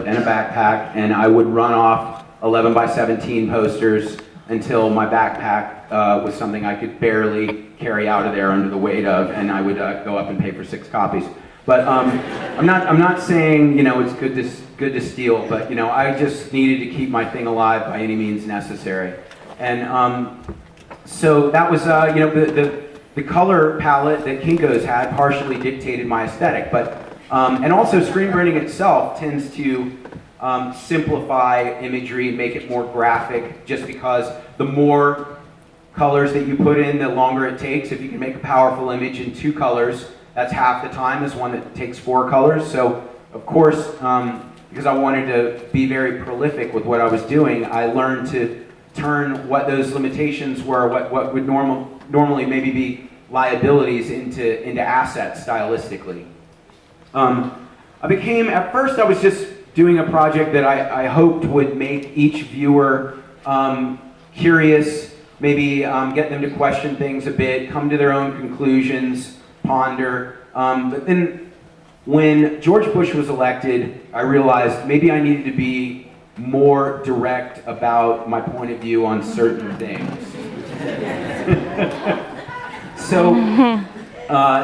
and a backpack, and I would run off 11 by 17 posters until my backpack was something I could barely carry out of there under the weight of, and I would go up and pay for 6 copies. But I'm not saying, you know, it's good to steal, but, you know, I just needed to keep my thing alive by any means necessary. And so that was, you know, the color palette that Kinko's had partially dictated my aesthetic, but and also screen printing itself tends to simplify imagery and make it more graphic, just because the more colors that you put in, the longer it takes. If you can make a powerful image in 2 colors, that's half the time as one that takes 4 colors. So, of course, because I wanted to be very prolific with what I was doing, I learned to turn what those limitations were, what would normally maybe be liabilities, into assets stylistically. At first I was just doing a project that I hoped would make each viewer curious, maybe get them to question things a bit, come to their own conclusions, ponder. But then when George Bush was elected, I realized maybe I needed to be more direct about my point of view on certain things. So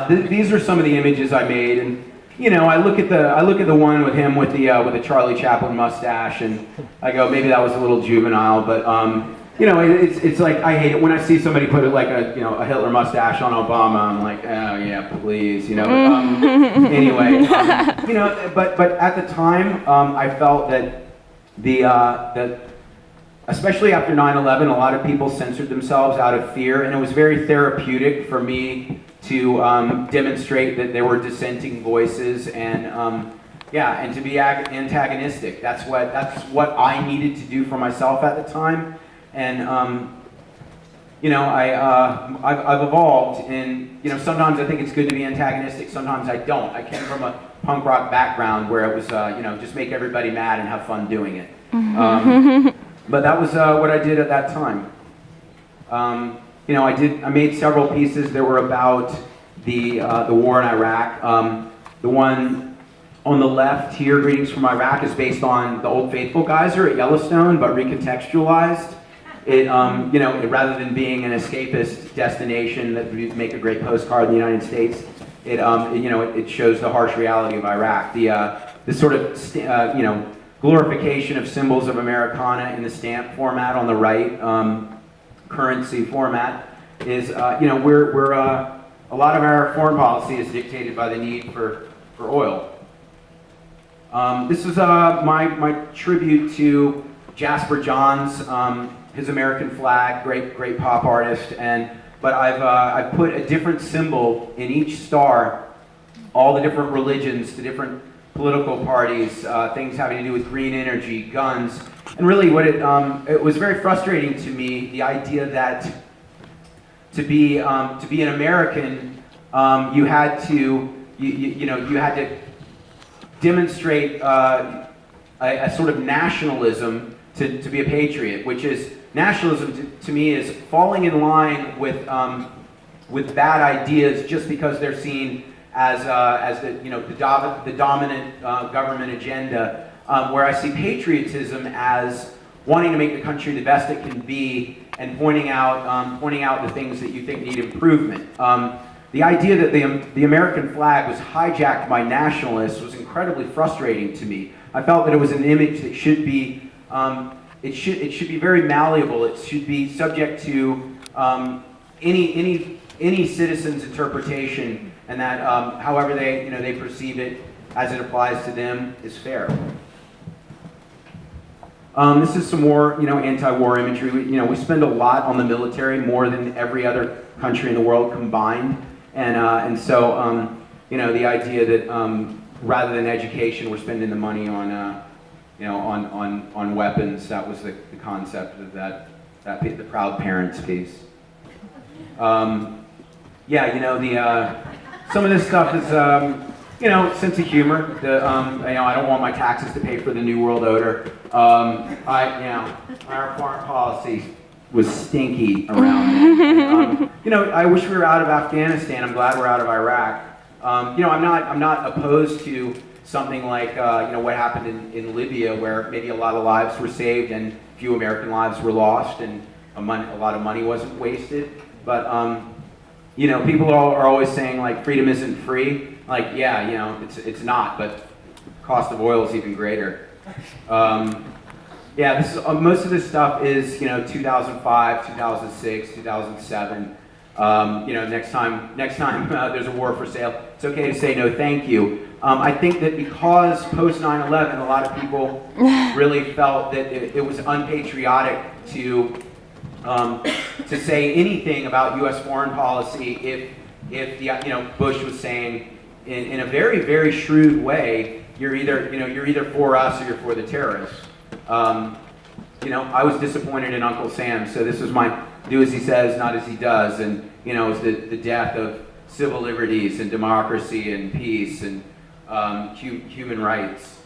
these are some of the images I made, and you know, I look at the one with him with the Charlie Chaplin mustache, and I go, maybe that was a little juvenile, but you know, it's like, I hate it when I see somebody put like a Hitler mustache on Obama. I'm like, oh yeah, please, you know. But, anyway, you know, but at the time, I felt that that especially after 9/11, a lot of people censored themselves out of fear, and it was very therapeutic for me to demonstrate that there were dissenting voices, and yeah, and to be antagonistic. That's what I needed to do for myself at the time, and you know, I've evolved, and you know, sometimes I think it's good to be antagonistic, sometimes I don't. I came from a punk rock background where it was you know, just make everybody mad and have fun doing it. But that was what I did at that time. You know, I made several pieces that were about the war in Iraq. The one on the left here, Greetings from Iraq, is based on the Old Faithful geyser at Yellowstone, but recontextualized. It, you know, rather than being an escapist destination that would make a great postcard in the United States, you know, it shows the harsh reality of Iraq. The sort of you know, glorification of symbols of Americana in the stamp format on the right, currency format, is you know, we're a lot of our foreign policy is dictated by the need for oil. This is my tribute to Jasper Johns, his American flag, great pop artist, but I've put a different symbol in each star, all the different religions, the different political parties, things having to do with green energy, guns, and really what it was very frustrating to me, the idea that to be an American, you had to you know, you had to demonstrate a sort of nationalism to be a patriot, which is nationalism to me is falling in line with bad ideas just because they're seen as the, you know, the dominant government agenda, where I see patriotism as wanting to make the country the best it can be and pointing out the things that you think need improvement. The idea that the American flag was hijacked by nationalists was incredibly frustrating to me. I felt that it was an image that should be it should be very malleable. It should be subject to any citizen's interpretation, and that however they perceive it as it applies to them is fair. This is some more, you know, anti-war imagery. We spend a lot on the military, more than every other country in the world combined, and so you know, the idea that rather than education, we're spending the money on you know, on weapons. That was the concept of the Proud Parents piece. Yeah, you know, some of this stuff is you know, sense of humor. You know, I don't want my taxes to pay for the New World Odor. You know, our foreign policy was stinky around then. You know, I wish we were out of Afghanistan. I'm glad we're out of Iraq. You know, I'm not opposed to something like what happened in Libya, where maybe a lot of lives were saved and few American lives were lost, and a lot of money wasn't wasted. But people are always saying like freedom isn't free. Like, yeah, it's not, but cost of oil is even greater. Yeah, most of this stuff is 2005, 2006, 2007. Next time there's a war for sale, it's okay to say no, thank you. I think that because post 9/11, a lot of people really felt that it was unpatriotic to say anything about U.S. foreign policy if Bush was saying in a very, very shrewd way, you're either for us or you're for the terrorists. I was disappointed in Uncle Sam, so this was my do as he says, not as he does, and it was the death of civil liberties and democracy and peace and human rights.